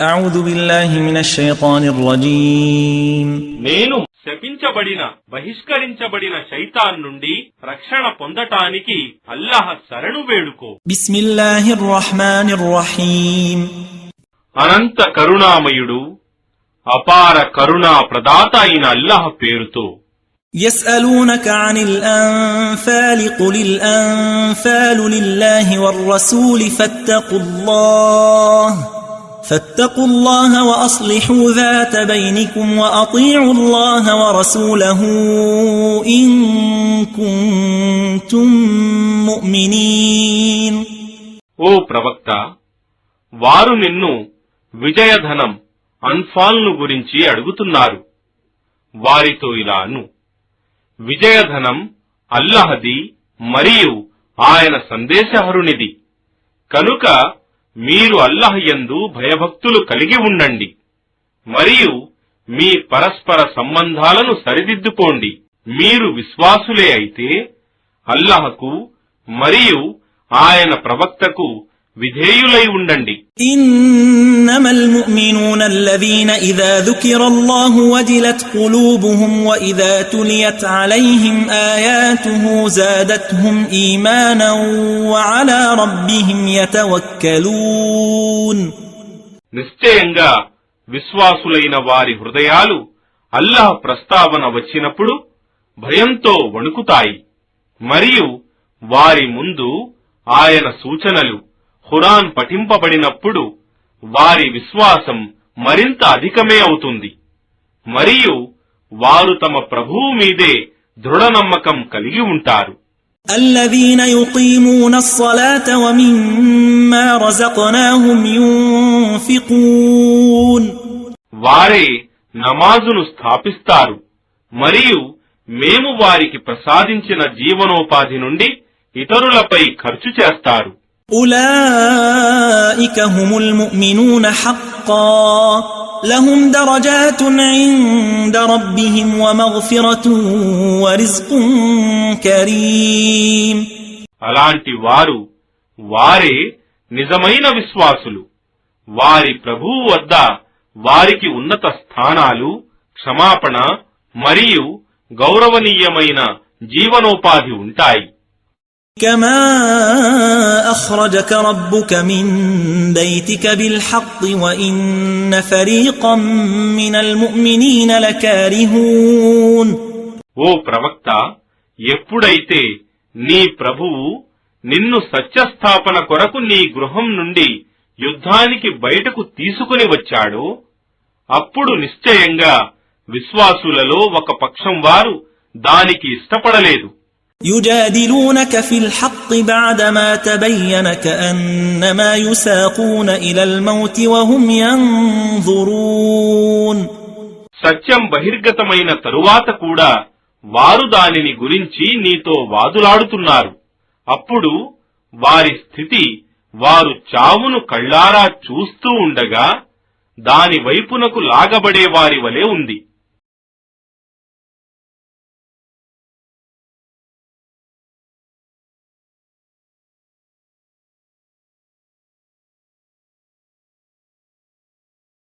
أعوذ بالله من الشيطان الرجيم నేను శపించబడిన బహిష్కరించబడిన శైతాన్ నుండి రక్షణ పొందటానికి అల్లాహ్ శరణు వేడుకో. بسم الله الرحمن الرحيم అనంత కరుణామయుడు అపార కరుణా ప్రదాత అయిన అల్లాహ్ పేరుతో. يسألونك عن الأنفال قل الأنفال لله والرسول فاتقوا الله وأصلحوا ذات بينكم وأطيعوا الله ورسوله إن كنتم مؤمنين. ఓ ప్రవక్త, వారు నిన్ను విజయధనం అన్ఫాల్ను గురించి అడుగుతున్నారు. వారితో ఇలా అను, విజయధనం అల్లాహది మరియు ఆయన సందేశహరునిది కనుక మీరు అల్లాహ్ యందు భయభక్తులు కలిగి ఉండండి మరియు మీ పరస్పర సంబంధాలను సరిదిద్దుకోండి. మీరు విశ్వాసులే అయితే అల్లాహకు మరియు ఆయన ప్రవక్తకు విధేయులై ఉండండి. ఇన్నమల్ ముమినూన అల్లదీన ఇదా ذుకిరల్లాహు వజిలత్ ఖులూబుహుం వఇదా తులియత్ అలైహిం ఆయాతుహు జాదత్హుం ఈమానన్ వఅలా రబ్బిహిం యతవక్కలూన్. నిశ్చయంగా విశ్వాసులైన వారి హృదయాలు అల్లాహ్ ప్రస్తావన వచ్చినప్పుడు భయంతో వణుకుతాయి మరియు వారి ముందు ఆయన సూచనలు ఖురాన్ పఠింపబడినప్పుడు వారి విశ్వాసం మరింత అధికమే అవుతుంది మరియు వారు తమ ప్రభువు మీదే దృఢ నమ్మకం కలిగి ఉంటారు. الذين يقيمون الصلاة ومما رزقناهم ينفقون. వారే నమాజును స్థాపిస్తారు మరియు మేము వారికి ప్రసాదించిన జీవనోపాధి నుండి ఇతరులపై ఖర్చు చేస్తారు. أولئك هم المؤمنون حقا لهم درجات عند ربهم ومغفرة ورزق كريم. అలాంటి వారే నిజమైన విశ్వాసులు. వారి ప్రభువు వద్ద వారికి ఉన్నత స్థానాలు, క్షమాపణ మరియు గౌరవనీయమైన జీవనోపాధి ఉంటాయి. كما أخرجك ربك من بيتك بالحق وإن فريقا من المؤمنين لكارهون. ఓ ప్రవక్త, ఎప్పుడైతే నీ ప్రభువు నిన్ను సత్యస్థాపన కొరకు నీ గృహం నుండి యుద్ధానికి బయటకు తీసుకుని వచ్చాడో అప్పుడు నిశ్చయంగా విశ్వాసులలో ఒక పక్షం వారు దానికి ఇష్టపడలేదు. يجادلونك في الحق بعدما تبين كأنما يساقون إلى الموت وهم ينظرون. సత్యం బహిర్గతమైన తరువాత కూడా వారు దానిని గురించి నీతో వాదులాడుతున్నారు. అప్పుడు వారి స్థితి వారు చావును కళ్ళారా చూస్తూ ఉండగా దాని వైపునకు లాగబడే వారి వలె ఉంది.